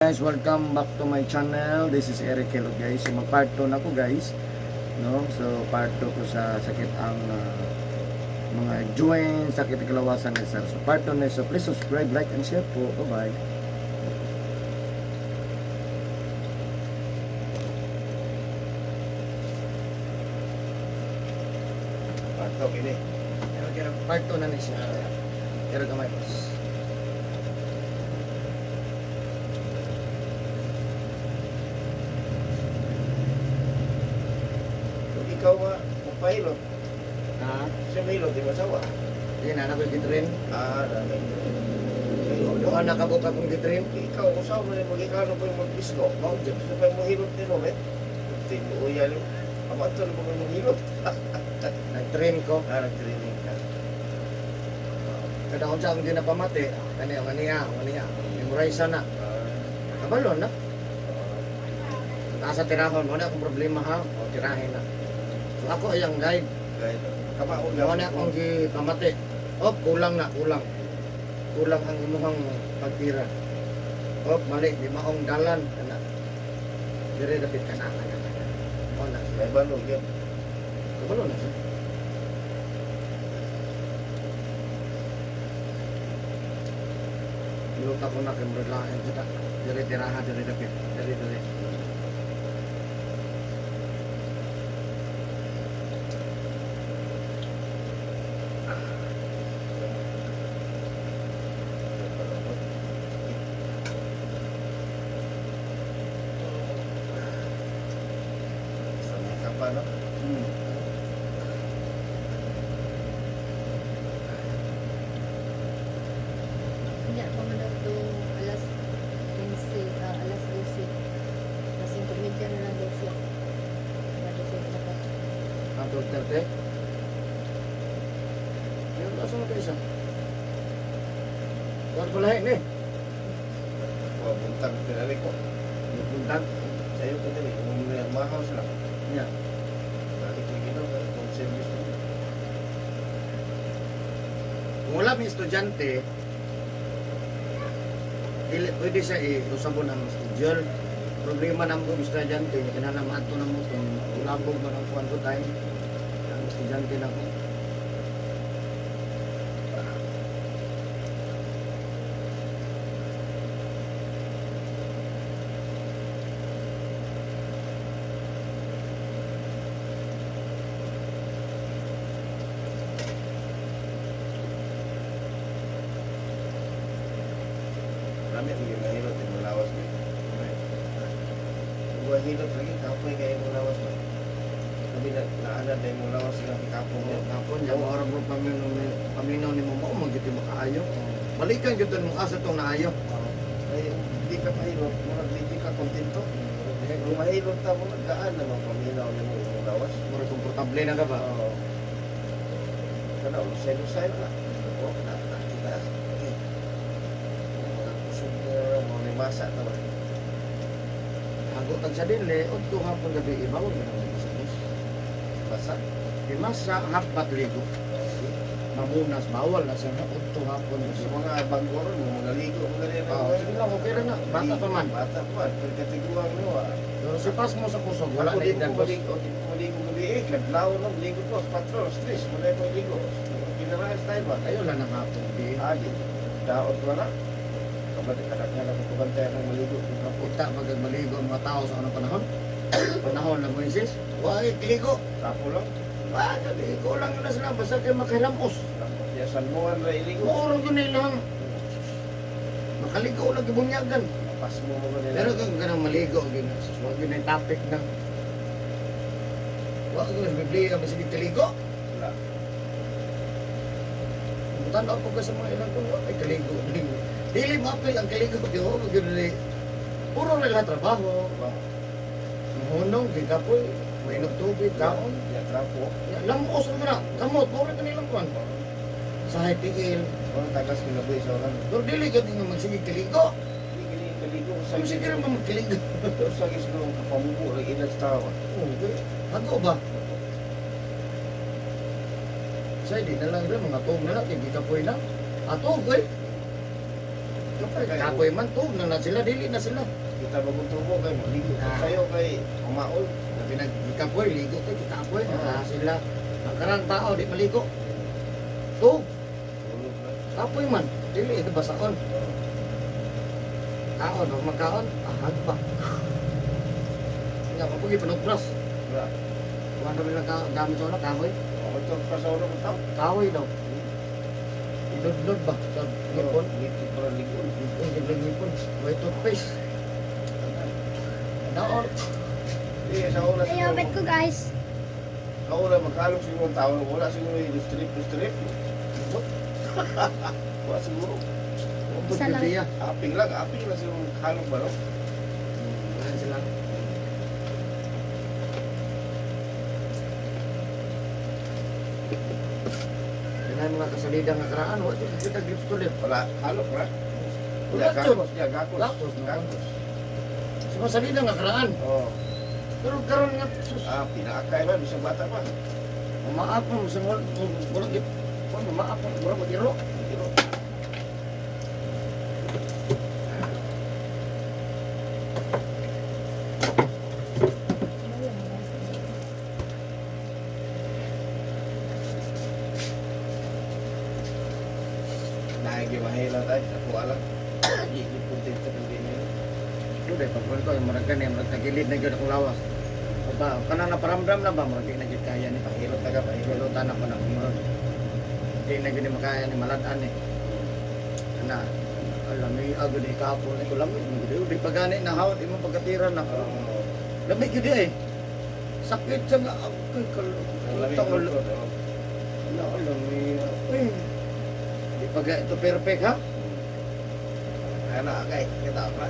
guys, welcome back to my channel. This is Eric Hello guys. So mag-part 2 na ko guys, no? So part 2 ko sa sakit ang mga joints, sakit ng kalawasan guys. So part 2 na, so please subscribe, like and share po. Bye bye. Part 2 ini. Pero part 2 na ni siya. Pero gamay boss. Ikaw nga, magpahilot. Ha? Siya mahilot, di ba sawa? Yan na ko gitrin. Dami. Doon nakabot akong gitrin. Ikaw, kung saan mo rin mag-ikano po yung mag-bisko, maudyan, sa pa yung mahilot din, no, Tingin mo, uyali. Amato na po yung maghilot. Nag-train ko. Nag-training ka. Kada kung saan hindi na pamati. Maniya. Memorize na. Kabalo na. Nasa tirahon, wala akong problema ha. O tirahin na. So ako ay ang guide. Kahit, kamaon Wala akong pamati. O, kulang na. Kulang ang imuhang pagtira. O, mali. Di maong dalan. Kana. Dire dapit ka na. O na. May balog yan. Kabalo na siya. Niluta ko na kay lain kita. Dire tirahan, dire dapit. Dire. Sanay ka pa, no? Hindi ako man to alas 15, alas 12. Kasi intermedia na lang daw siya. Bago siya dapat. Ang Duterte. Yung kaso na isa. Huwag ko lahat eh. Buntag pinali ko. Nagpuntan. Sa'yo ko din, kung may mahal sila. Niya. Dali ko ginaw, kung service mo. Kung wala may estudyante, pwede siya usabon ang schedule. Problema na mo estudyante, kinanamaan to na mo kung ulabog man ang kuwan ko tayo. Ang estudyante na ko. Kami yung mahilot, yung malawas mo. Kung mahilot lagi, kapoy kayo yung malawas mo. Kami naana na yung malawas ng kapong mo. Tapon, yung oras mo paminaw ni mo mo, magiti makaayo. Balikan yun doon mong asa itong naayo. Ay, hindi ka mahilot, hindi ka kontento. Kung mahilot na mo, nagkaan naman paminaw ni mo yung malawas. Mura komportable na ka ba? Oo. Kana, usay-usay na. Oo, kita. Kusog na mga masa naman. Hagutan sa dinle, o ito hapon gabi ibaw na naman sa bus. Masa. Di masa hapat ligo. Mamunas, bawal na sa ito hapon. Sa mga bangor, mga ligo, mga ligo. Sige lang, okay na na. Bata pa man. Bata pa, pagkatiguang mo ah. Pero si pas mo sa kusog, wala Ako na di idan ko bus. maligo gabi eh. Kadlaw lang, ligo ko. Patrol, stress, wala ko ligo. Pinarahas tayo ba? Ayaw lang ng hapon. Di. Adi, daot wala. Kabalik ka na kung kubantay ng maligo. Kita pag maligo ang mga tao sa anong panahon. Panahon na Moises. Wahit ligo. Tapo lang. Ligo lang yun na sila. Basta kayo makahilamos. Ya salmuan ra iligo. Maurang yun nilang. Makaligo lang ibunyagan. Pas mo mo nila. Pero kung ganang maligo, huwag yun ang topic na. Huwag yun ang Biblia, masig kaligo. Wala. Kung tanaw po ka sa mga ilang kung ay kaligo. Dili mapil ang kaligo. Di ho, mag yun puro na lang trabaho. Mahunong, kikapoy, mainog tubig, kaon. Ya trapo. Lamos mo na, kamot, puro ka nilang kwan. Sa high-tigil. Orang tagas kinaboy sa orang. Pero dili ka din nga magsige kaligo. Hindi kaligo sa Saan sige naman magkaligo? sa gisno kapamubo ra ilang tawa. Ako ba? Sa di na lang rin, mga tog na lang, hindi ka pwede na. Atog eh. Kapoy man to, na sila, dili na sila. Kita magutubo kay maligo sayo kay umaol. Kapoy, ligo to, kapoy. Sila, ang karang tao, di maligo. To, kapoy man, dili, ito basaon. Kaon, o magkaon, ahag pa. Nga, kapoy, panagpras. Kung ano rin ang gamit sa una, kahoy. Ito pa sa ulo ng tao. Kahoy daw. Idod-dod ba? Sa ngipon. Ngipon para ligon. Ngipon. May toothpaste. Daon. Iya sa una Ay, bet ko guys. Sa una magkalong siguro ang tao. Wala siguro yung strip. Wala siguro. Isa lang. Aping lang siguro kalong ba no? Wala sila. Kailangan mga kasalidang nga karaan. Wala kita grips to live. Wala halok ra. Wala, Gakos. Gakos. Gakos, no? Gakos. Sa mga salidang nga karaan. Oh. Pero karon nga, sus. Pinaakay man bisang bata pa. Mamaap mo sa mga murag gip. Mamaap mo, murag magiro. Naigi mahila tayo. Ako alam. Hindi puntin sa pagdini. Ito dahil pagkuhan ko, yung murag ganyan, murag tagilid na yun akong lawas. O ba, kanang naparamdam na ba, murag di na yun kaya ni pahilot taga, pahilutan na pa na murag. Di na yun makaya ni maladaan eh. Ana, alam mo yung agad eh, kapon eh, kulamig. Di pagani na hawat, imong pagkatiran na. Lamig yun eh. Sakit sa nga, ay kalutang ulo. Ano, alam mo yun. Di pag ito perfect ha? Ano agay. Kita apa?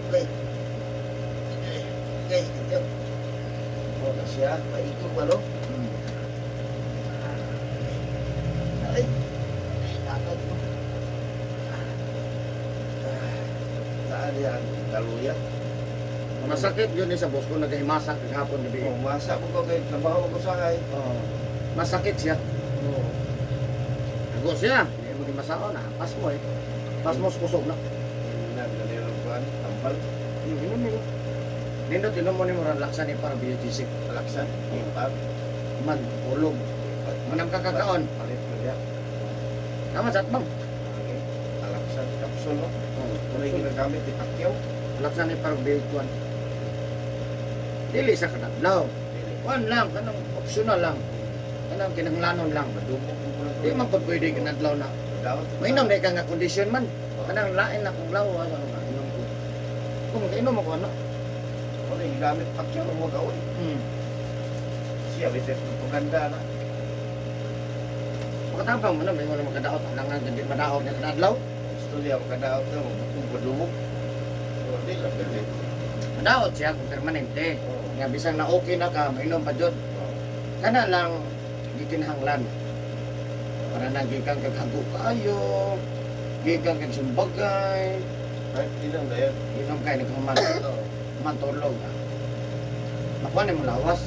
Okay. Okay. Ito. Oh, na siya. Paikot ba no? Ay. Takot mo. Saan yan? Kaluya? Masakit yun eh sa boss ko, nag-imasak hapon gabi. Oh, masa ko ko kay trabaho ko sa kay. Masakit siya. Oh. Nago siya. Hindi mo masaon na. Pas mo eh. Pas mo kusog na. Nagdaliro ko an tambal. Inom mo. Nindot inom mo ni mo laksan ni para BGC. Palaksan. Impar. Man, ulog. Manam kakakaon. Palit mo dia. Tama sa atbang. Okay. Palaksan kapsul no. Kung may ginagamit di pakyaw. Laksan ni para BGC. Dili sa kadadlaw. Kuan lang, kanang optional lang. Kanang kinahanglanon lang. Di man pag pwede kinadlaw na. Daw. Mainom na ka nga kondisyon man. Kanang lain na kung lawa. Ano nga, inom ko. Kung inom ako ano. Kung may ginagamit pakyaw mo gawin. Siya bitet propaganda na. Pagkatapang mo na, may wala makadaot. Ang nga, hindi madaot na kadadlaw. Istorya mo kadaot na mo kung badumog. Hindi lang galit. Madaot siya kung permanente. Nga bisang na okay na ka, mainom pa dyan. Kana lang, gikinhanglan. Para nagikang kaghago kayo, gikang kag sumbagay, Kahit di lang dahil. inom kayo nagkaman. Matulog. Nakuha ni mo lawas.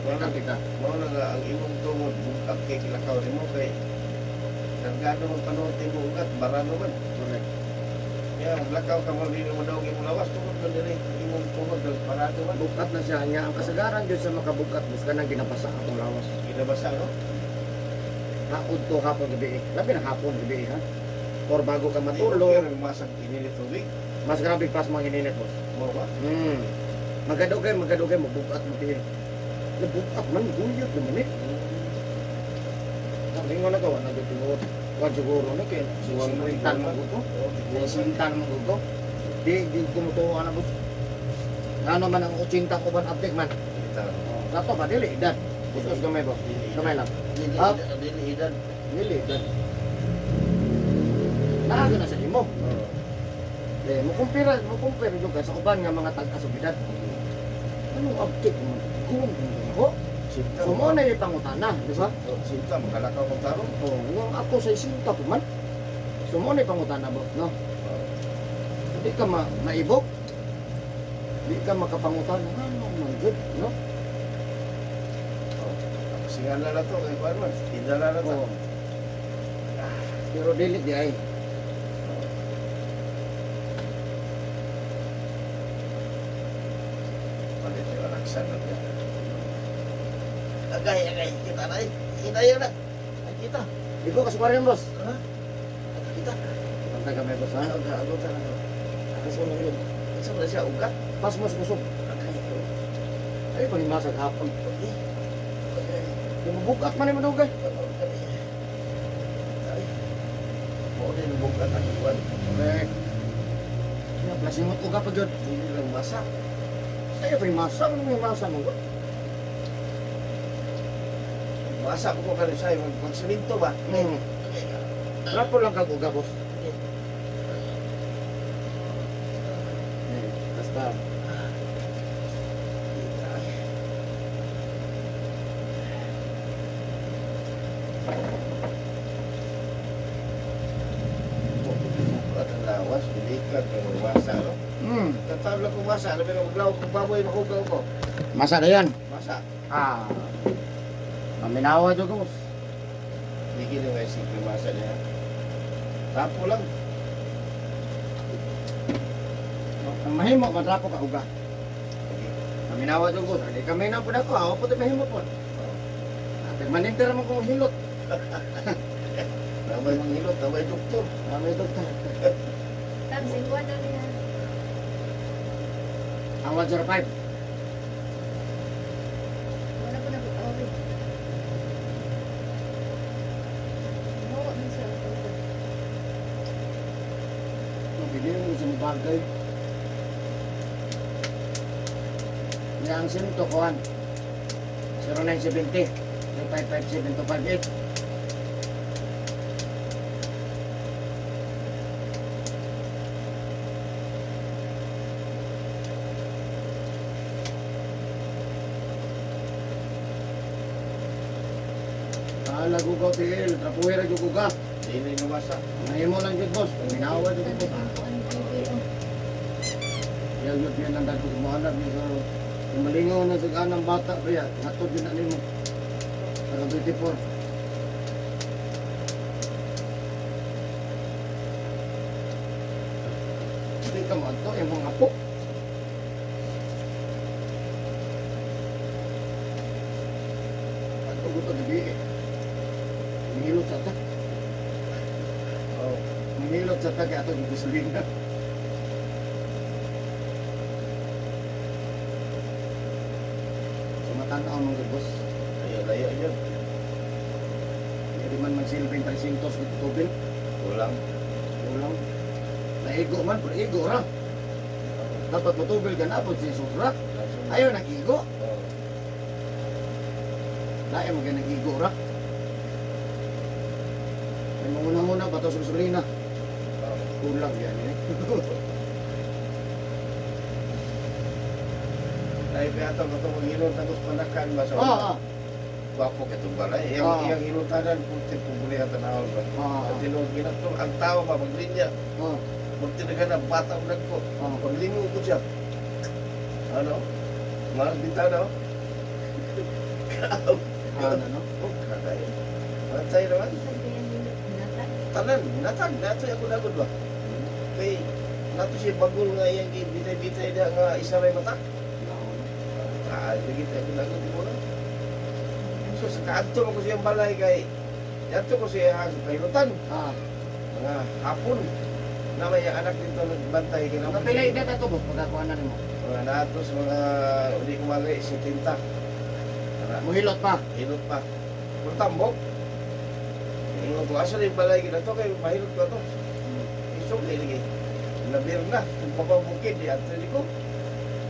Wala kita. Mao na nga ang imong tungod bukag kay kilakaw nimo kay nagano mo panuti mo ugat barano man. Correct. Ya lakaw ka mo dili mo daw imong lawas tungod man diri imong tungod ng parado man. Bukat na siya niya. Ang kasagaran dyan sa makabukat, bus ka nang ginapasa akong lawas. Kinabasa no? Haod to hapon gabi. Labi na hapon gabi ha. Or bago ka Okay, matulog, masag init tubig. mas grabe pas mga hininit boss. Mo ba? Magadugay, mabukat mo tiil. Nabukat man, guyot naman eh. Ang ingo na gawa, nagtutungod. Huwag siguro na kayo. Sintan mo ko. Sintan mo ko. Di tumutuwa na boss. Ano man ang 80 ko ban update man. Kita. Sato ba, dili, edad. Gusto gamay boss. Gamay lang. Dili Up. dili edad. Dili, edad. Naaga na sa imo. Mo kumpira juga sa uban nga mga tag-asubidad. Anong update mo? Kung ko, Sinta. so mo na yung pangutana, di ba? Sinta makalakaw ko tarong. Oh, yung ako sa isinta po man. So mo na yung pangutana ba? No? Hindi ka maibok. Hindi ka makapangutana. Ano man? good, no? Singan na to kay kuan man. Indala na to. Oo. Pero dili di ay. Palit yung alaksan na niya. Agay, kita na eh. Kita yun na. Ay, kita. Di ko kasukarian, boss. Ha? Kita. Pantay kami, boss, ha? Ano talaga? Kasi mo yun. Isa ba siya ugat? Pas mas kusog. Agay. Ay, panimasag hapon. Agay. Agay. Yung mabukat man yung madugay. Ay. Mo din bugat ang kuan. Correct. Ya, plasimot uga pa, Jod. Hindi lang masak. Ay, panimasag. Ano yung masa mo? Masak ko kan sa magsiminto ba? Hmm. Rapo lang kag uga, boss. Basta. Bukat ang lawas, bilikat, pero masa, no? Hmm. Tatawag lang kung masa, alam mo na maglaw kung baboy, mahugaw ko. Masa na yan. Masa. Ah. Maminawa, Jod, boss. Hindi gini nga isip masa niya. Tapo lang. Ang mahimo, madrapo ka uga. Maminawa, Jod, boss. Hindi kami na po na ko. Ako po tayo mahimo po. Manintir mo kung hilot. Namay manghilot, namay doktor. May doktor. Tapos, iguan na niya. Ang 105. Wala ko na butawin. Mawa man siya. Bigyan mo sa mga bagay. Yang sinto kuhan. 0970 557 258. Lagugaw tigil, trapuhira yung uga. Dili na masa. Mahimo lang yun, boss. Minawa yun, boss. Yan yun, yan ang dati kumahanap niya sa yung malingaw na sa kanang bata pa yan. Hatod yun na nimo. Saka 24. Hindi ka mo ito, yung mga apo. Ato ko ito gabi eh. Mahilot sa ta. Oh. Mahilot sa ta kaya ito dito sa linga. So matanaw mga boss. Layo yun. Hindi man magsilbing 300 with tubil. Kulang. Ulang. Naigo man, pero igo ra. Dapat matubil ka na po si sobra. Ayaw nag-igo. Oh. Dahil mo ka nag-igo ra. Ay muna-muna, bato sa gasolina. Oh. Kulang yan eh. Ay, piatang ito maghilot tapos panakan ba sa Ah, Wapo ka itong balay. Ah. Yang hilotanan, puti pumuli at tanawal ba? Ah. Sa tinong ginat to, ang tao ba, maglinya. ah, Magtinaga na, bata ang nagko. ah. Paglingo ko siya. Ano? Mahal bita na, oh. Ano, no? Oh, kakay. Matay naman. Tanan, natag, natoy ako nagod ba? Kay, nato siya bagol nga yung bitay-bitay na nga isa may mata. Lagi tayo nagod mo na. So, sa kaadto mo ko siyang balay kay, yato ko siya kailutan. Ah, Mga hapon. Na may anak dito nagbantay kay mga pila edad ato boss, pagkakuha na mo. mga natos, mga hindi ko mali, 70. Muhilot pa. Hilot pa. Kung tambok. Hilot ko. Asa rin balay kita to kay mahilot ko to. Isok na ilagay. Nabir na. Kung papabukid, di ato di ko.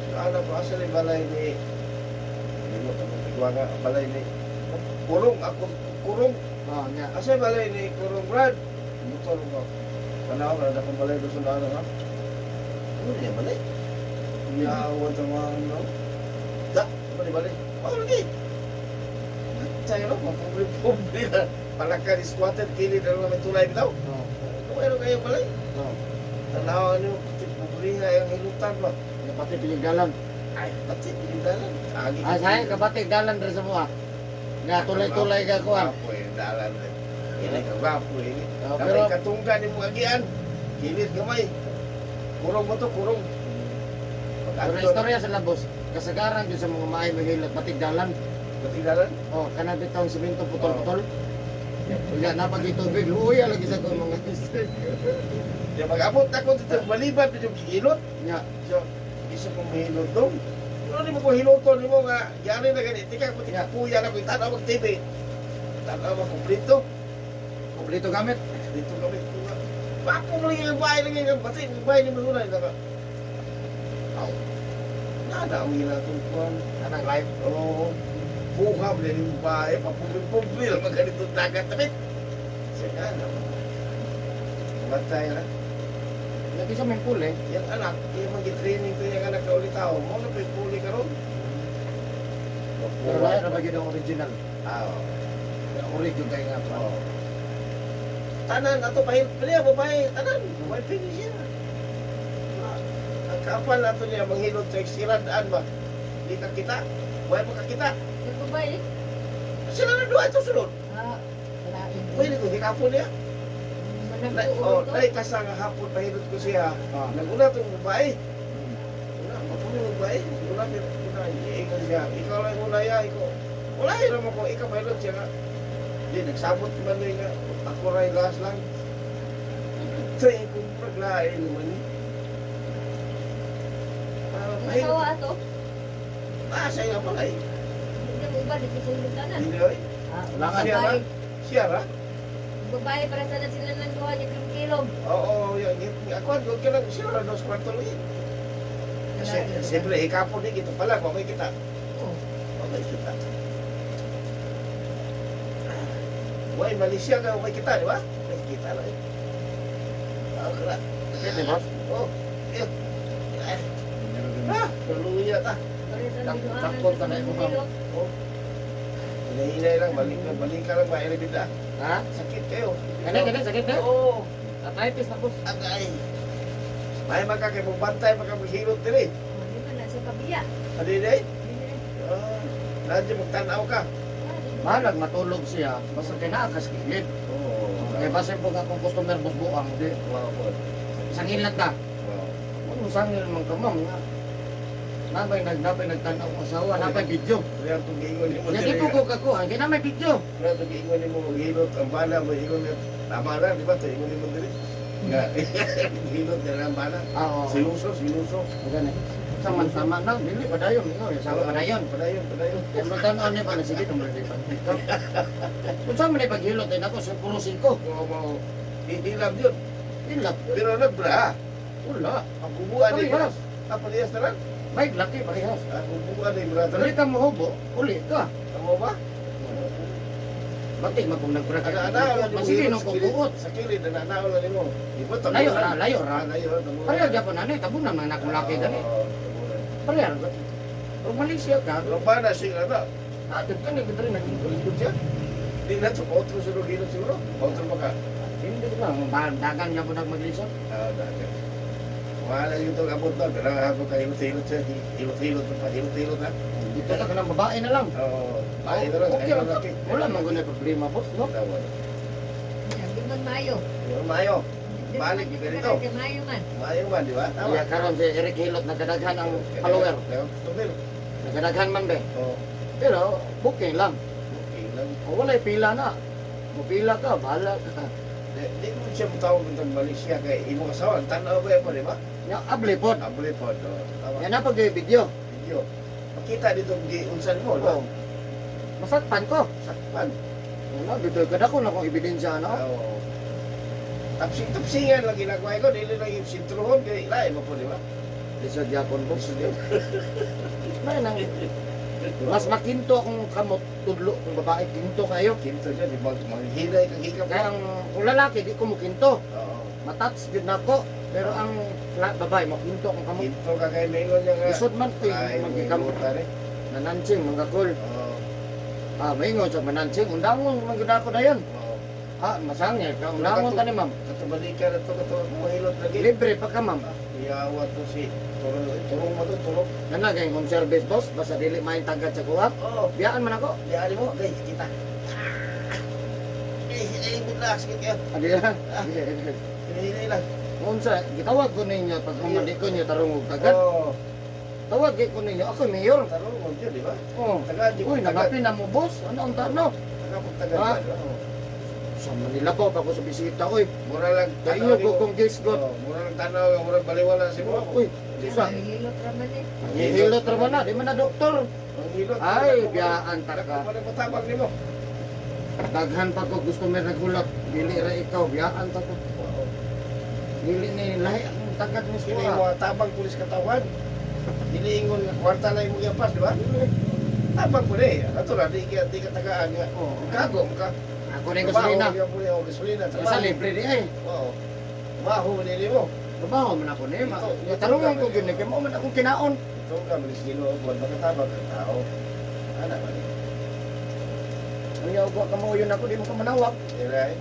So, anak ko, asa rin balay ni Hilot ang tigwa nga balay ni Kurong. Ako Kurong. Ah, nya. Asa rin balay ni Kurong Brad. Motor ko. Panahon na akong balay doon sa ano ha. Ano niya balay? Naawan sa mga ano. Da, balay. Oh, lagi. Saya no, pobre na. Palaka ni squatter, kilid na naman tulay bitaw. Oh, Mayroon kayo balay. oh. Tanawa niyo, pobre nga yung hilutan ba. Ya pati pinagalan. Ay, pati yung dalan. Agi Saya kabatik dalan rin sa mga. Nga tulay-tulay ka kuhan. Gwapo eh, dalan rin. Ini ka gwapo eh. Oh, Tapi pero- katunggan ni mo agian. Kilid gamay. Kurong mo to, kurong. Pero istorya sa labos, kasagaran dyan sa mga maay mahilot, batik dalan. Pati dalan. Oh, kanang bitong simento putol-putol. Kaya napag tubig, luya lagi sa kong mga Di mag-abot ako dito, maliban dito kilot. Nya, So, isa kong mahilot doon. Ano di mo ko hiloton, di mo nga, yari na ganit. Tika ko, tika kuya na ko, itanaw mag TV. Itanaw mag kumplito. kompleto gamit. Dito kami. Papo mo lang yung bahay lang yung pati, yung bahay ni Manunay. Aw. Nada ang hila itong kuwan. Kanang live. Oo. Buha mo lang yung bahay, papumil-pumil, magganitong dagat damit. Sige na. Matay na. Lagi sa may pool eh. Yung anak, yung mag-training ko yung anak na ulit tao, mo na pa yung puli ka ron. Pero lahat na bagay ng original. Oo. Original kayo nga pa. Oo. Tanan, ato pahit pa niya, babae, tanan, babae pili siya. Ang kapal nato niya, manghilot sa eksiradaan ba? Hindi ka kita, buhay mo ka kita. Ito ba eh? Sila na doon, ito sunod. Kalain. Pwede ko, di kapon niya. Managpuulo to. Dahil kasang hapon pahilot ko siya. Naguna itong babae. Una, mapunin yung babae. Una, iingon siya. Ikaw lang una ya, ikaw. Wala yun naman ko, ikaw pahilot siya nga. Hindi, nagsabot naman niya nga. Ako rin gas lang. Ito yung kung paglain naman niya. Pahilot. Nakawa ato. Siya nga pala eh. Hindi mo ba dito sa ilutanan? Hindi oy. Wala nga. Siya ra. Siya ra. Babae para sana sila ng duha niya kilom. Oo, yan. Ako, huwag ka lang. Siya ra, 2 kwarto lang yun. Kasi, siyempre, ikapo din kita pala. Okay kita. Oh. Okay kita. Why, Malaysia ka, okay kita, di ba? Okay kita lang. Okay na. Pwede boss? Oh, yun. Perluya ta. Takot ka na yung mukha. Oh. Hinahinay lang, balik ka lang, mailibid na. Ha? Sakit kayo. Kani, sakit na? Oo. Arthritis na boss. Agay. May magkakibubantay, magkakahilot din eh. Hindi ba na sa kabiya? Ano yun eh? Nandiyan magtanaw ka. Malag matulog siya, basta kinaakas kilid. Oo. Eh, basta po akong customer boss buang, di. Wow, wow. Isang ilat na. Wow. Ano sangil mang kamam nga. Napay nagtanaw ang asawa, napay video. Kaya itong giingon mo Hindi po ko kakuha, hindi na may video. Kaya itong giingon mo maghilot, ang bala mo ingon na tama na, di ba? Ito ingon mo dili. Nga, hilot na ang bala. Oo. Sinuso. Gani. Sama-sama na, dili padayon, sama padayon. Padayon. Kung tanaw niya pala, sige, naman di pa. Kung saan man ipaghilot, ay nako, sa puro 5. Oo, mo. Hilap yun. Ilap. Pero nagbra. Wala. Ang bubuan ni Parehas. Parehas na lang. May laki, parehas. Ang bubuan ni brata Dali lang. ka mahubo, uli ka. Tama ba? Batik mo kung nagpura ka. Ana-ana Masili nung kukuot. Sa kilid, ana-ana lang mo. Di ba? Layo ra, layo ra. Layo ra. Pareho Japon na tabunan mga anak mo laki gani. Pareho. Kung Malaysia ka, Pero pa na siya na. atid ka ni kita rin naging siya. Di na ito, otro siguro gino siguro. Otro maka. Hindi lang, dagan niya po nag-Malaysia. Dagat. Wala yung itong abot na. Pero ako kayo hilot siya. Hilot pa. Hilot na. Dito na ka ng babae na lang. Oo. Bahay na lang. Okay lang. Wala man guna problema po, no? Tawad. Hindi man mayo. Mayo. Di Balik, man ganito. di mayo man. Mayo man, di ba? Kaya karon si Eric Hilot nagdadaghan ang follower. Stupid. Nagdadaghan man be. Oo. Pero booking lang. Okay lang. O wala'y pila na. Mupila ka, bahala ka. Di mo siya mutawag ng Malaysia kay imong asawa. Tanaw ba yan, di ba? Nya able pod. Abuli po. Tama. Yan na pag video. Video. Makita dito giunsan mo, Oh. no? Masakpan ko. Sakpan. Ano, dito kada ko na kung ebidensya ano. Oo. Tapsing-tapsingan lang ginagawa ko, dili lang yung sintruhon kay lain mo po, di ba? Lisod yapon po. Gusto niyo. May nang mas makinto akong kamot tudlo kung babae kinto kayo. Kinto dyan, di ba? Manghilay kang hikap. Kaya ang kung lalaki di ko mo kinto. Oo. Matats gid nako. Pero ang babae mo kinto akong kamot. Kinto ka kay Mengon niya nga. Lisod man ko Ay, magikamot. Mengon tani. Nanansing mga kol. Oo. Maingon sa manansing undangon maguna ko dayon. Oo. Masangil ka undangon tani ma'am. Katubalikan na ito, mahilot lagi. Libre pa ka ma'am. Iyawa to si Turong mo to, turong. Kana kay kung service boss basta dili main tagad sa kuha. Oo. Biyaan man ako. Di mo, guys, kita. Relax, kita. Adi na. Hinihili lang. Unsa gitawag ko ninyo pag humandi ko niyo tarong og tagad. Oo. Tawag ko ninyo ako mayor. Tarong mo yun, di ba? Oh. Tagad, di Uy, mo tagad. nagapin na mo boss. Ano ang tano? Tagad Ha? ba? Oo. Sa Manila po ako sa bisita oy. Mura lang Kayo ko kung guess God. Oo, mura lang tanaw, mura baliwala si mo. Uy, isa. Hilot raman eh. Hihilot ra man na, di man na doktor. Ang hilot. Ay, biyaan taka. Ano pa tabang ni mo? Daghan pa ko gusto may nagulat. Dili ra ikaw, biyaan ta ko. Oo. Dili ni lahi ang tagad ni Kini Suha. mo tabang pulis katawan. Diliingon nga kwarta na imong yapas, di ba? Tabang po eh. Ato na, di ka tagaan nga. Oh, Kago ka. ako rin gasolina. Trabaho, gasolina. Sa libre di ay. Oo. Maho nili mo. Trabaho man ako ni. Tarungan ko gini kay mo man akong kinaon. Ito ka, malis kilo. Buwan makatabang ka tao. Ano ba ni? Ang yaw ko kamuyon ako di mo ka manawag. Diray?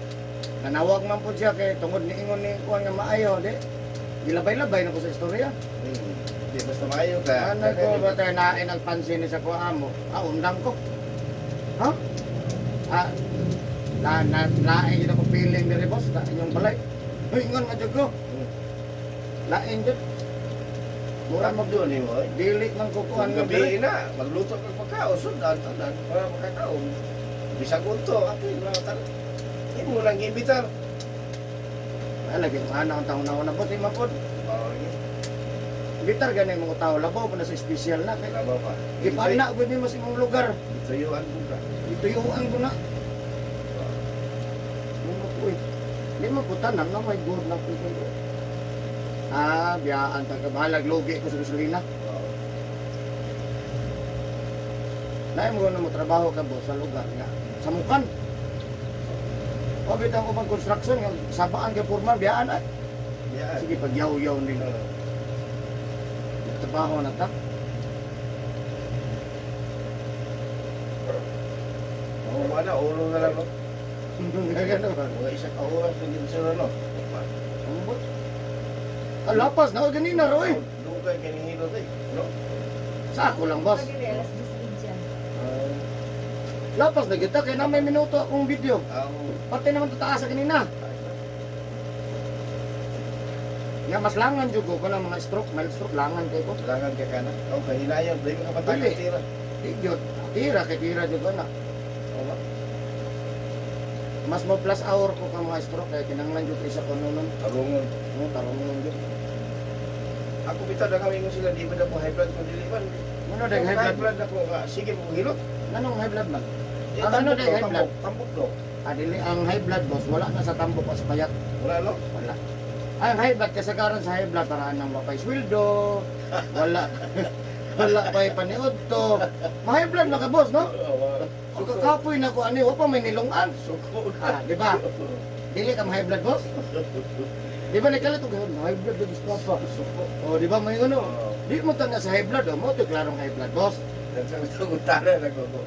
Nanawag man po siya kay tungod ni ingon ni kuan nga maayo di. Gilabay-labay na ko sa istorya. Di basta maayo ka. Ano ko ba tayo nain ang pansin sa kuha mo? Undang ko. Ha? Lain yun ako feeling ni Rebos, na inyong balay. Uy, ingon nga dyan ko. Lain dyan. Mura Mura magdoon ni mo. dili ng kukuhan Ang nga dali. gabi na, magluto ka pagkaon, sundan, tanan, para makakaon. Bisag unto, atin, mga tal. Hindi mo lang imbitar. Ay, lagi ang ana ang taon na una po, di mapod. Bawal Bitar ganun mga tao, labaw pa na sa espesyal na. Kaya Labaw pa. ipana, pwede mo sa imong lugar. Ituyuan ko ka. Ituyuan ko na. Uy, di mo putanan na may good na po. Biyaan ta ka bahalag logi ko sa gasolina. Lain mo na mo trabaho ka boss sa lugar nga. Sa mukan. O bitang ko pag construction nga sabaan kay forma biyaan ay. Yan. Sige pag yaw-yaw din. Trabaho na ta. Oo, wala, ulo na lang. No? Gagano ba? Mga isang oras na dito sa ano. Ambot. Lapas na o ganina roy. Doon kayo kinihilot eh. No? Sa ako lang boss. Pag alas 10 dyan. Lapas na kita kay na may minuto akong video. Ang... Pati naman tataas sa kanina. Nga mas langan jud ko ng mga stroke, mild stroke langan kay ko. Kailangan ka ka na. Oo, kahinayan. Dahil ka patay Dili. ng tira. Igyot, tira kay tira jud ko na. Oo. Mas mo plus hour ko ka mga stroke kay kinanglan jud isa ko nonon. Tarungon. No, tarong jud. Ako bitaw na kami ko sila, di ba na po high blood ko diliman. Ano dai high blood? blood ako nga. Sige mo hilot. Nanong high blood ba? Eh, Ang ano tambok dai daw, high blood? Tambok daw. Dili ang high blood boss wala na sa tambok o sa payat. Wala no? Wala. Ang high blood kasagaran sa high blood para nang mapay sweldo. Wala. Wala pa paniod to. Ma-high blood na ka boss, no? So kakapoy na ko ani pa may nilungan. Suko. Di ba? Dili ka high blood boss? Di ba nakalit ko high blood boss pa. Suko. Oh, di ba may ano? Di mo tanda sa high blood, mo to klarong high blood boss. Nagsagot ang tanan ako ko.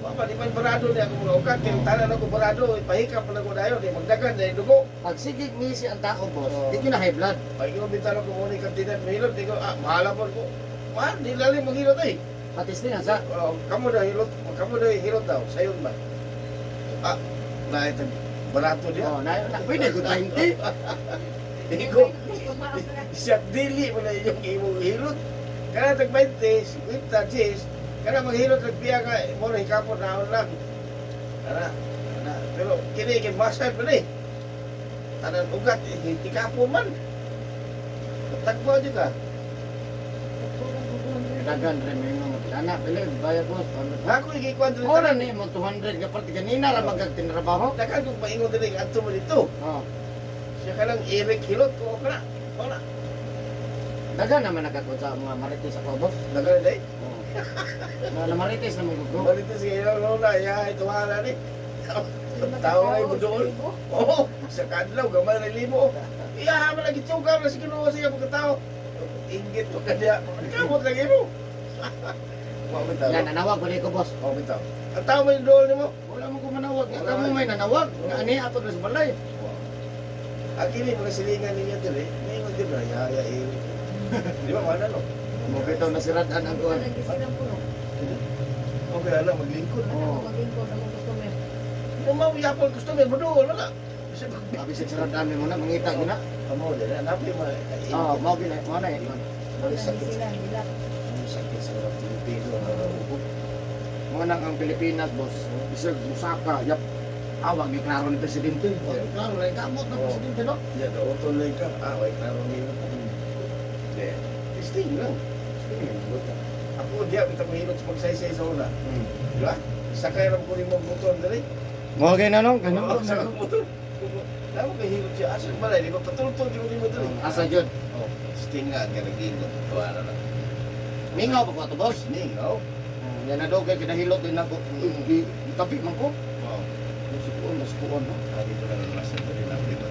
Mama, di pa barado niya ako mga ukat. Kaya tanan ako barado. Pahikap na ako dayo. Di magdagan. Di dugo. Pag sigig ni si ang tao boss, di ko na high blood. Pag ikubitan ako muna yung kantinan. Mahilot. Di ko, mahala po ko. Man, di lalim maghilot eh. Patis din sa Kamu na hilot. Kamu na hilot daw. Sayon ba? Na ito. Barato dia. oh, na pwede ko 20. Hindi ko. Siya dili mo na yung imong hilot. Kaya tag-20, 50, cheese. Kaya maghilot nagpiya ka, mo na hikapon na ako lang. Ana. Pero kini kay master pa ni. Tanan ugat, hikapon man. Tagpo aja ka. Dagan rin may mga anak, pili, bayad boss. Ako ikikuan dito. Ora ni mo 200 ka parte kanina ra magag tinrabaho. Dakan kong paingon din ang ato mo dito. Oh. Siya ka lang Eric Hilot ko ka na. Wala. Dagan naman nagkakot sa mga marites ako boss. Dagan day. Oh. Na marites na mga gugro. Balito sa ilaw lola, ya ito wala ni. Tao na yung doon. Oo, sa kadlaw, gamay na limo. Iya, malagi tsugar na si kinuha siya pagkatao. Inggit ko ka niya. Kamot lagi mo. Wow, bitaw. Yan nanawag ko ko boss. Oh, bitaw. Ang tao may doon ni mo. Wala mo ko manawag. Nga kamo may nanawag. Nga ani ato na sa balay. Ang kini mga silingan ninyo dili, may mo din na yaya Di ba, mana no? Mo bitaw nasirad-an ang kuan. Lagi silang puno. Okay, alam, maglingkod. Ano ko magingkod ang mga customer. Kung mawiyapon gusto mo, madoon na. Kasi Abi sa sirad-an mo na mangita gina. Amo, dali, hanapin mo. Ah, mo gina, mo na eh. Lagi sila, nila. Ang sakit sa mga Pilipino na ubo. Mga nang ang Pilipinas, boss. Isag musaka, yap. Awag ni klaro ni presidente. Klaro lang kamot ng presidente, no? Yan, nautol lang ka. Wait, klaro nila. Hindi. Testing lang. Ako, diya, kita mahirot sa pagsaysay sa una. Di ba? Sakay lang po rin mong motor dali. Mo gina no, Oo, sakay ng motor. Damo kay hirot siya. Asan ba rin? Di ba patultol yung mo dali? Asa jud. Oh, testing nga, ganagilot. Tuwa na lang. Mingaw pa ko to, boss. Ningaw. Yan na daw kay kinahilot din ako. Itabi man ko. Oh, Sukuan, sukuan, no? dito na lang nasa dali lang. Di ba?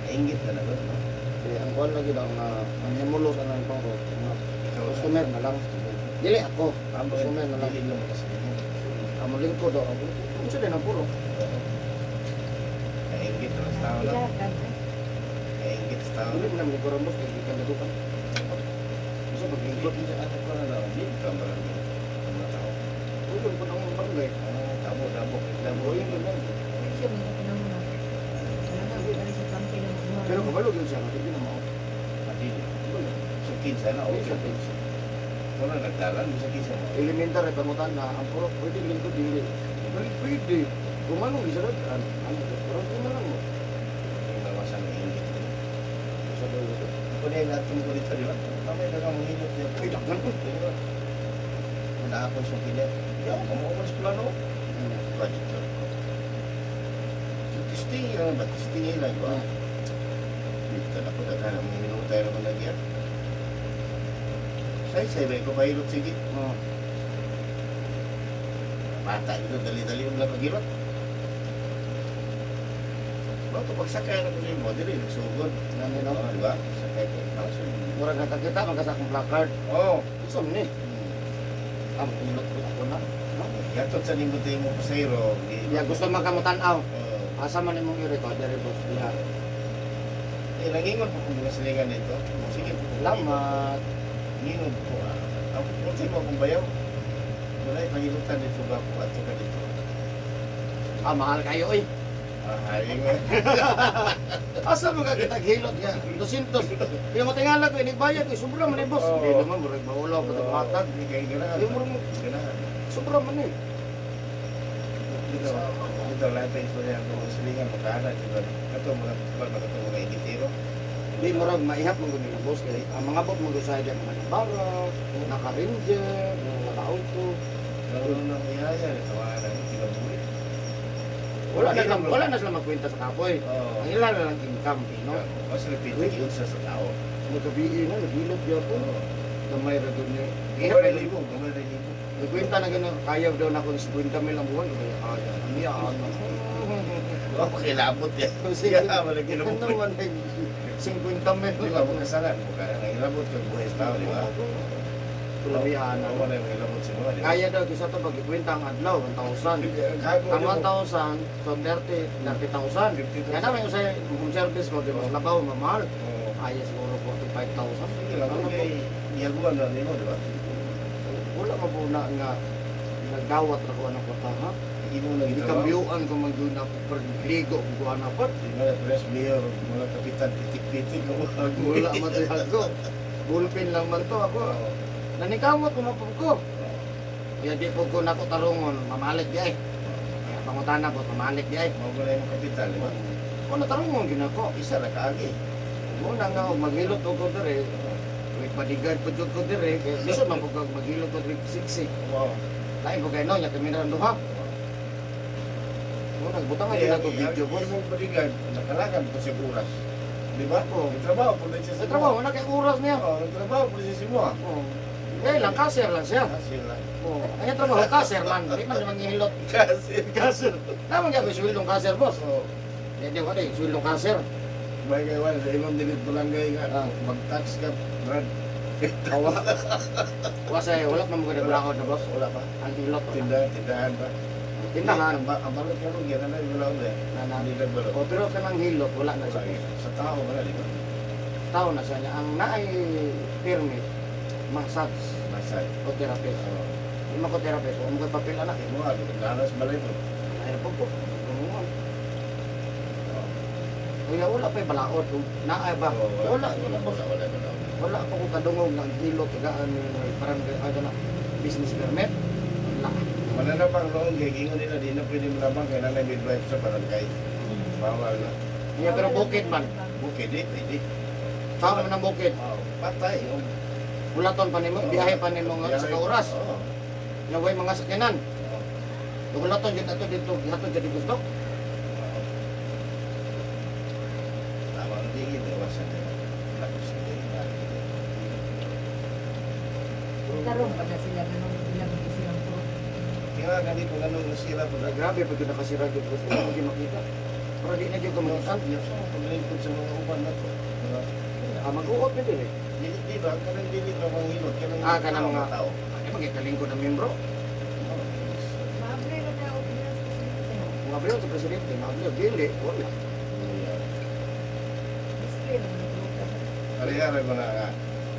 Ingit na naman. No? Kaya ang kuan lagi lang na ang himulo sa nang pangko. Ikaw, Customer na lang. Dili ako. Ang Customer na lang. Dili lang kasi. Amo lingkod do. Kung sila na puro. Ingit na sa tao lang. Ilakan. Ingit sa tao Dili lang. na mo ko ramos kay gikan nadukan. Gusto pag lingkod. Ato ko na lang. Di ka marami. Mga tao. Ulo ko nang barangay. Dabo. Damo yun lang. Siya mga pinamuna. Wala na, wala na sa kampi ng mga. Pero kabalo yun siya, hindi na mao. Madili. So, kinsa na. Hindi Okay. siya tension. Wala nagdalan. Bisa kinsa na. Elementary pangutan na ang puro pwede lingkod dili. Pwede. Kumanong isarad ano pero kumanong mo. Yung nawasan ng ingit. Sa dulo. Kung na yung natin ko dito, di ba? Mamaya na kang mahilot niya. Uy, dakhan ko. Wala akong sukili. Di ako kumukulis plano. Budget ko. Testing lang ba? Testing lang ba? Dito na ko daghan ang minuto tayo naman nagyan. Say, ko pahilot sige. Oh. Bata ito, dali-dali yung lang kagilot. Bato pagsakay na ko sa mo, dili, nagsugod. Nani no. Di ba? Sakay ko. Murag nakakita magkasa akong placard. Oo. Gusto ni. Ang ilot ko ako na. No? Gatot sa lingkod tayo mo pasayro. Ya gusto makamutan-aw. Asa man imong i-record dere boss diha. Nangingon po kung mga silingan nito. Sige po. Salamat. Nangingon po. Kung sa'yo mo akong bayaw, wala yung pangilutan dito ba po at ka dito. Ah, mahal kayo oy. Haring nga. Asa mo ka kita hilot nga 200. Yung matingala ko inigbayad ko sobra man ni boss. Oo. Hindi naman murag maulaw pa tong hatag. Hindi kayo ganahan. Yung murag Ganahan. sobra man eh. Dito lahat ng istorya ng mga silingan, magkaanan. Diba? Ito mga editero. Di murag maihap mo gani boss kay ang mga bot mo sa diyan mga barok, naka-ranger, naka-auto. Karoon ng iyaya, tawanan, kinabuhi. Wala na sila magkwenta sa kapoy. Oo. Ang ilan na lang income, no? Mas repeat yun sa tao. Magabi na, nagilot yun po. Gamay ra doon yun. Gamay na libo, gamay na libo. Nagkwenta na gano'n, kaya daw na kung 50 mil ang buwan. Kaya, ang yaan na. Oh, pakilabot yan. Sige, Wala kinabot. ano naman ay 50 mil. Di ba, kung kasalan mo, kaya nangilabot yung buhay sa tao, di ba? Tulabihan na. Wala yung ilabot sa mga, di ba? Kaya daw, isa ito pagkikwenta ang adlaw, 1,000. Ang 1,000, so 30,000. Kaya naman yung sa home service mo, di ba? Labaw, mamahal. Kaya siguro 45,000. Sige lang, kung may iyaguan na nimo, di ba? Wala mo po na nga nagdawat na ko ng kota, ha? Hindi mo nang Hindi kambiuan ko mag-doon na ligo kung kuha na pat. Di ba, press mayor, mga kapitan, pitik-pitik, Wala matayag ko. Bulpin lang man to ako. Nanikamot ko mapag ko. Kaya di po ko nako tarungon, mamalit di ay. Kaya pangutana ko, mamalit di ay. Mga gulay ng kapital, di ba? Kung natarungon ginako. Isa na kaagi. Muna nga, maghilot ko dire. Wait, bodyguard po ko dire. Kaya gusto man po kag maghilot ko dire 60. Wow. Lain ko kayo no, niya kami na duha. Muna, butang nga din ako video boss. Yung mong bodyguard, nakalagan po siya oras. Di ba? Oo. Nagtrabaho po din siya Sa trabaho, wala kay oras niya. Oo, nagtrabaho po din siya sa mga. Oo. Eh, lang kaser lang siya. Sila. Oo. Ay, trabaho, kaser lang. Di man naman ngihilot. Kasi. Kaser. Naman niya, may swildong kaser, boss. Oo. Hindi ko rin, swildong kaser. May kawan, sa imam dinit bulangay nga. Ah. Mag-tax ka, Brad. Kawa. Kasi wala pa mga nagulakot na, boss. Wala pa. Ang hilot. Tindahan pa. Tindahan. Ang balot ka rin, yan na yung balot eh. Na- Hindi nagbalot. O, pero kanang hilot, wala na Wala siya. eh. Sa tao, wala, di ba? tao na siya niya. Ang naay permit, massage Masay. o therapist. Yung mga therapist, kung mga papel anak, Mo ano, lalas balay mo. ay na po. Kaya wala pa yung balaod. Kung naay ba? Wala. Wala pa kung kadungog ng hilot, tagaan, parang ano na, business permit. Wala. Wala na pang noong gigingon nila, di na pwede mo lamang kaya nanay midwife sa barangay. Bawal na. Yeah, pero bukid man. Bukid, di, pwede. Saan man ang bukid? Patay. Ulaton pa nimo, biyahe pa nimo nga sa oras. Oo. Nga way mga sakyanan. Kung ulaton jud ato dito, gihaton jud gusto. Tama ang tingin, iwasan na. Tapos hindi na. Karoon pa na sila ganun ilang silang po. Kaya ganito ganun nasira po na. Grabe pag yun nakasira jud gusto mo di makita. Pero di na jud ko makitaan. Paglingkod sa mga uban na to. Mag-uot na din eh. Di ba? Kanang dili ba mga hilot? Kanang mga tao. Ano magkakalingkod ng membro? Mabre na na opinion sa presidente. Mga abriyo sa presidente, mga abriyo, dili, wala. Display na mga Ari-ari mo na nga.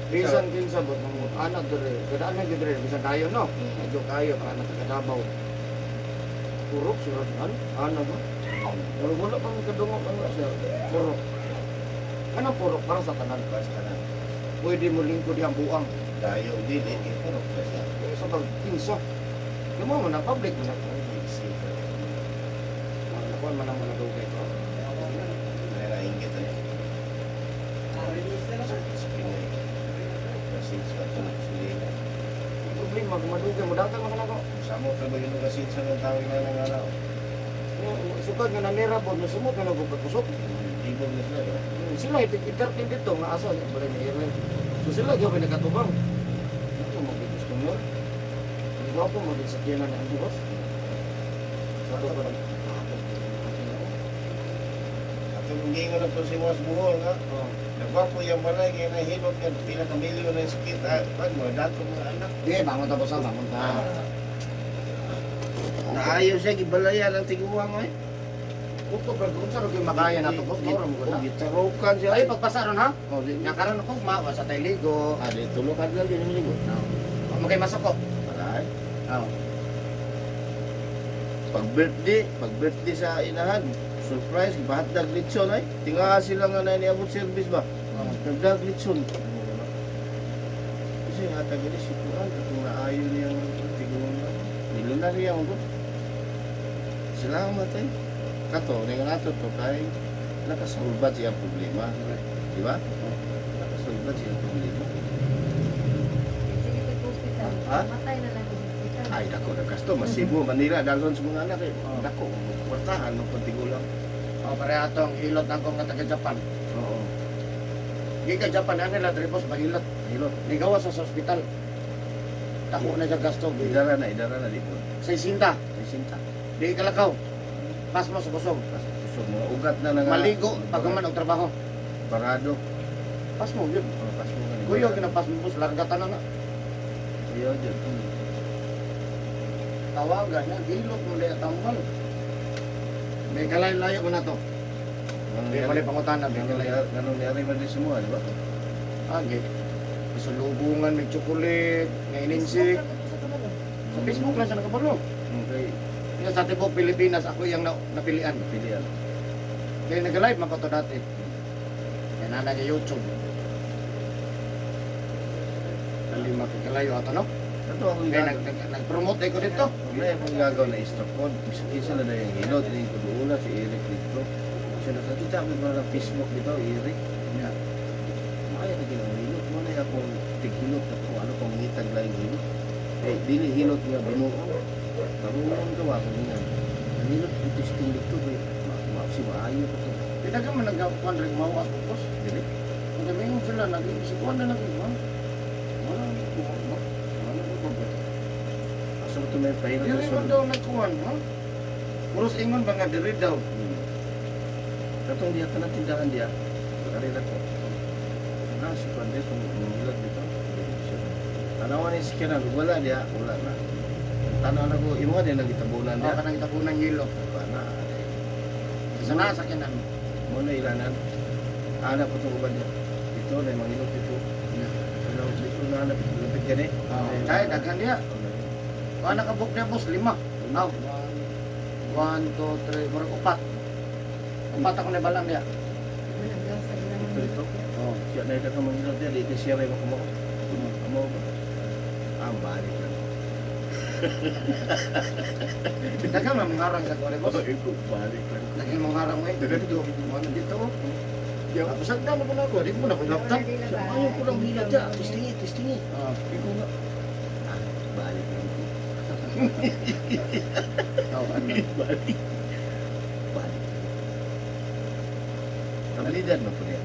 Bisan din sa bot, mga anak dire, kadaan na dire, bisan kayo no? Medyo kayo, anak kadabaw. Purok, siratan, ano ba? Pero wala pang kadungog, ano siya, purok. Anong purok para sa tanan? Basta na. Pwede mo lingkod yung buang. Dayo dili. Ipurok na siya. Sa pag-kinsa. Yung mga na public mo na. Nakuha man ang manadugay ko. May nainggit na niya. Kasi sa ito, sila. Problema, kung madugay mo, dagang mga nako. Sama pa ba yung kasi sa ng tawag na nangaraw? Sugad nga nanira po, nasumot nga nagpagpusok. Ibog na sila. Sila itik-itik dito, nga asa, balay na irin. So sila, yung pinagkatubang. Ito, mag-gusto mo. Hindi ko po, mag-sakyanan ang bukas. Sa ito pa lang. At yung gingon na po si Mas Buhol nga, nagwapo yung balay kaya nahilot yan, pila kamilyo na yung sakit. Pag mo, dato mga anak. Di, bangon tapos ang bangon ta. Naayo siya, gibalayan ang tiguang eh. Kuto, pero kung saan yung makaya na ito, boss, mura mo na. Gitarokan siya. Ay, pagpasa ron ha? Oh, di Nga karon ako, mawa sa tayo ligo. di tulukan lang yun yung ligo. Magay masako. Alay. Oo. Pag-birthday sa inahan, surprise, bahatdag litson ay. Tinga sila nga na niabot service ba? Nagdag litson. Kasi nga tagali si Kuan, kung naayo niyang tiguan na. Nilunar niya mo. Salamat ay. Kato, nga nato to kay nakasulbat siya ang problema. Di ba? Nakasulbat siya ang problema. Sige sa hospital. Ha? Matay na lang yung hospital. Ay, dako na kasto. Masibo, Manila, dalon sa mga anak eh. Dako, kwartahan, magpantigulang. O, pare atong hilot na akong nga taga-Japan. Oo. Di ka Japan, ano nila, tripos, mahilot. Hilot. Nigawa sa ospital. Tako na sa gasto. Idara na dito. Sa isinta. May sinta. Di kalakaw. Pas mo sa kusog. So, mga ugat na nga. Maligo, pag man og trabaho. Barado. Pas mo, yun. Oh, pas mo ganun. Kuyo, kinapas mo po, largatan na na. Kuyo, dyan. Tawagan na, hilot mo liya tambal. May kalay-layo ko na to. May pala pangutana, may kalay. Ganun niyari man din semua, di ba? Agi. Masulubungan, may chocolate, may ininsik. Sa Facebook lang siya nakapalo. Okay. Yung sa Tibok, Pilipinas, ako yung napilian. Pilihan. Kaya nag-live man ko to dati. Yan na niya YouTube. Kalima kalayo ato no? Ito ang Kaya gagawin. nag-promote ko dito. May akong gagawin na stop code. Isa na yung hilot. Hindi ko doon si Eric dito. Siya nakakita ko ba ng Facebook dito, Eric. Yeah. Makaya na ginang hilot. Muna yung akong tighilot na kung ano pang ngitag lang yung hilot. Eh, dili hilot nga binuo. Karunong gawa ko nga. Ang hilot yung testing dito. Si maayo pa ito. Pinaga man nag-kuhan rin mawas po boss. Dili? Kung gamingon sila, nag-isikuan na nag-iwan. Wala ko ba? Asa mo ito may pahilot Dili sa man sulod? daw nagkuhan, ha? Puros ingon ba nga diri daw? Katong diya ka na tindahan diya. Karila ko. Si Pande itong hilot dito. Tanawan ni si Kenan. Wala diya. Wala na. Tanawan ako. Imo nga din nagitabunan Baka diya. nang itapunan yelo. Wala. Sa nasa kinan. Muna ilanan. Anak ko itong uban niya. dito, na yung mangilot dito. Ano, dito na lapit yan eh. Kaya daghan niya. Kung nakabuk niya boss, 5. Now, 1, 2, 3, murag 4. 4 ako na balang niya. Hanggang sa ilang Dito, dito. Oh. Siya na yung mangilot yan, dito siya rin ako mo. Amo ba? Balik lang. Daghan man mangarang sa kore boss. Balik lang. Daghan mangarang mo. Daghan dito. Ano dito? Busag na mo na ako. Di mo na ko laptop. Ayaw ko lang hilat dyan. Testingi. Ah, Ikaw nga. Balik lang. ano? Balik. Balik. Kabilidad mo po niya.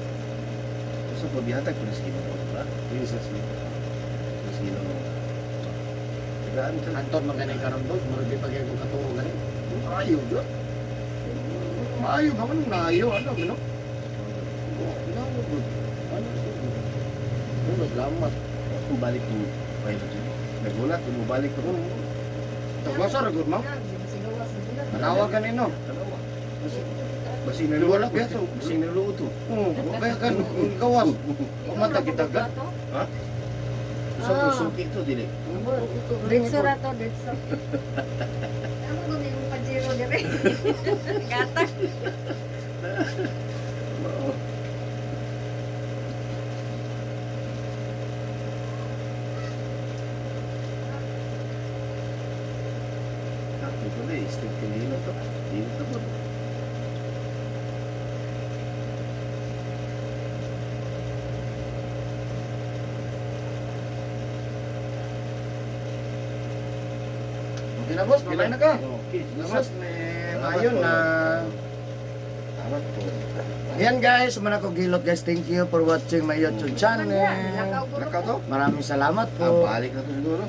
Gusto po, bihatag po na sa Ginoo, ba? Jesus. Sa Ginoo. Tagaan ka. Anton magkanay karon boss, murag di pagay ko katuo ganin. Maayo do. Maayo ka man naayo ano gino? Ano salamat. Kung balik mo, pilot yun. Nagulat, kung balik ko. Tagwasa ra gud ma'am. Sigawas na bulat. Tanawa kanino. Tanawa. Basing na Wala luto. kaya to. Basing na luto. Kaya kan gawas. Umata kita ga. Ha? Gusto ko suki ito, dili. Ditso ra to, ditso. Ano ko yung pajero dire? Gatag. Sabi ko na, istig ko nila to. Dili na po. Okay na boss, mamay na ka. Okay, Boss, may maayo na. Salamat po. Ayan guys, sumana ko gilot guys. Thank you for watching my YouTube channel. Nakaw Nakaw to? Maraming salamat Ah, po. balik na to siguro.